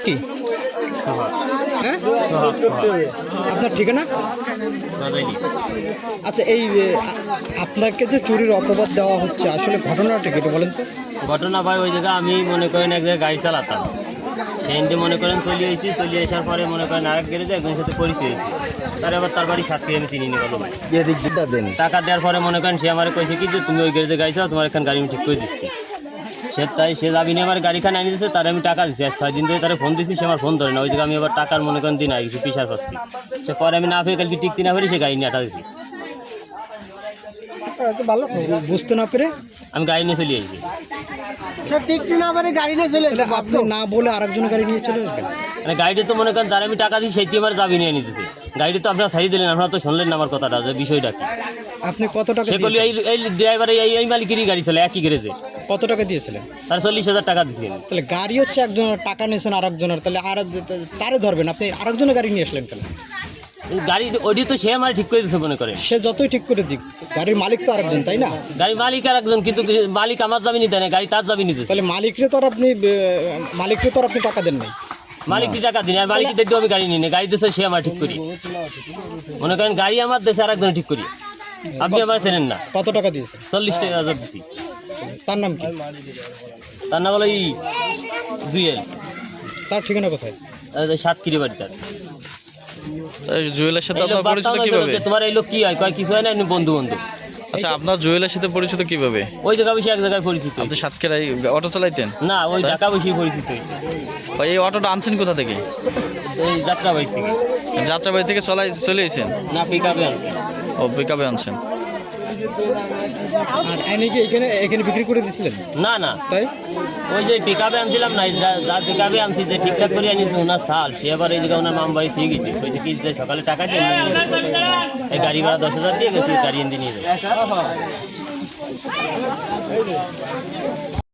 কি হ্যাঁ আপনার ঠিকানা? আচ্ছা এই আপনাকে যে চুরির অপবাদ দেওয়া হচ্ছে আসলে ঘটনাটা কি একটু বলেন তো? ঘটনা ভাই ওই জায়গায় আমি মনে করেন এক জায়গায় গাড়ি চালাতাম, সেখানে মনে করেন চলে আসার পরে মনে করেন আরেক গ্যারেজে একজনের সাথে পরিচয় হয়েছি। তার আবার তার বাড়ি সাতক্ষীরা আমি চিনি নি বলো ভাই। টাকা দেওয়ার পরে মনে করেন সে আমার কইছে কি যে তুমি ওই গ্যারেজে গাড়ি চাও, তোমার এখানে গাড়ি আমি ঠিক করে দিচ্ছি। সে যাবি নিয়ে আমার গাড়িখানে আনি দিচ্ছে, তার আমি টাকা দিচ্ছি। 6 দিন ধরে তারা ফোন দিচ্ছি, সে আমার ফোন ধরে না। ওই জায়গায় আমি আবার টাকার মনে করেন দিন কিছু পিসার পাচ্ছি। সে পরে আমি না পেয়ে কালকে টিকতে না পারি, সে গাড়ি নিয়ে আটা দিচ্ছি। ভালো বুঝতে না পেরে আমি গাড়ি নিয়ে চলে আসি। টিকতে না পারে গাড়ি নিয়ে চলে আপনি না বলে আরেকজন গাড়ি নিয়ে চলে আসবেন? মানে গাড়িটা তো মনে করেন যারা আমি টাকা দিই সেইটি আমার যাবি নিয়ে নিতেছে। গাড়িটা তো আপনারা সারিয়ে দিলেন, আপনারা তো শুনলেন না আমার কথাটা, যে বিষয়টা কি। আপনি কত টাকা সে করলে এই ড্রাইভার এই মালিকেরই গাড়ি চলে একই গ্যারেজে। কত টাকা দিয়েছিলেন? তার 40,000 টাকা দিচ্ছি। তাহলে গাড়ি হচ্ছে একজনের, টাকা নিয়েছেন আরেকজনের, তাহলে আর তারে ধরবেন আপনি আরেকজনের গাড়ি নিয়ে আসলেন কেন? গাড়ি ওটি তো সে আমার ঠিক করে দিচ্ছে মনে করে। সে যতই ঠিক করে দিক, গাড়ির মালিক তো আরেকজন, তাই না? গাড়ির মালিক আর একজন, কিন্তু মালিক আমার জামিনি দেয় না, গাড়ি তার জামিনি দিচ্ছে। তাহলে মালিকরে তো আর আপনি টাকা দেন নাই। মালিকটি টাকা দিন, আর মালিক দেখতে আমি গাড়ি নিই না, গাড়ি দিচ্ছে সে আমার ঠিক করি। মনে করেন গাড়ি আমার দেশে আর একজন ঠিক করি। আপনি আমার চেনেন না। কত টাকা দিয়েছেন? 40,000 দিচ্ছি। তার নাম কি? তার নাম হলো জুয়েল। তার ঠিকানা কোথায়? সাতক্ষীরা বাড়ি তার। জুয়েলের সাথে আপনার পরিচিত কিভাবে? তোমার এই লোক কি হয় কয় কিছু হয় না, এমনি বন্ধু। আচ্ছা, আপনার জুয়েলের সাথে পরিচিত কিভাবে? ওই জায়গা বেশি এক জায়গায় পরিচিত। আপনি সাতক্ষীরায় অটো চালাইতেন? না, ওই ঢাকা বেশি পরিচিত হয়েছে। এই অটোটা আনছেন কোথা থেকে? এই যাত্রাবাড়ি থেকে। যাত্রাবাড়ি থেকে চলে এসেছেন? না, পিকআপে আনছি। ও, পিকআপে আনছেন। আর এনে কি এখানে বিক্রি করে দিয়েছিলেন? না না, তাই ওই যে পিকআপে আনছিলাম না, যা পিকআপে আনছি যে ঠিকঠাক করে আনিস ওনার সাল, সে আবার এই জায়গায় ওনার মাম বাড়ি থেকে গেছে। ওই যে কি যে সকালে টাকা দিয়ে এই গাড়ি ভাড়া 10,000 দিয়ে গেছে, গাড়ি এনে নিয়ে যাবে।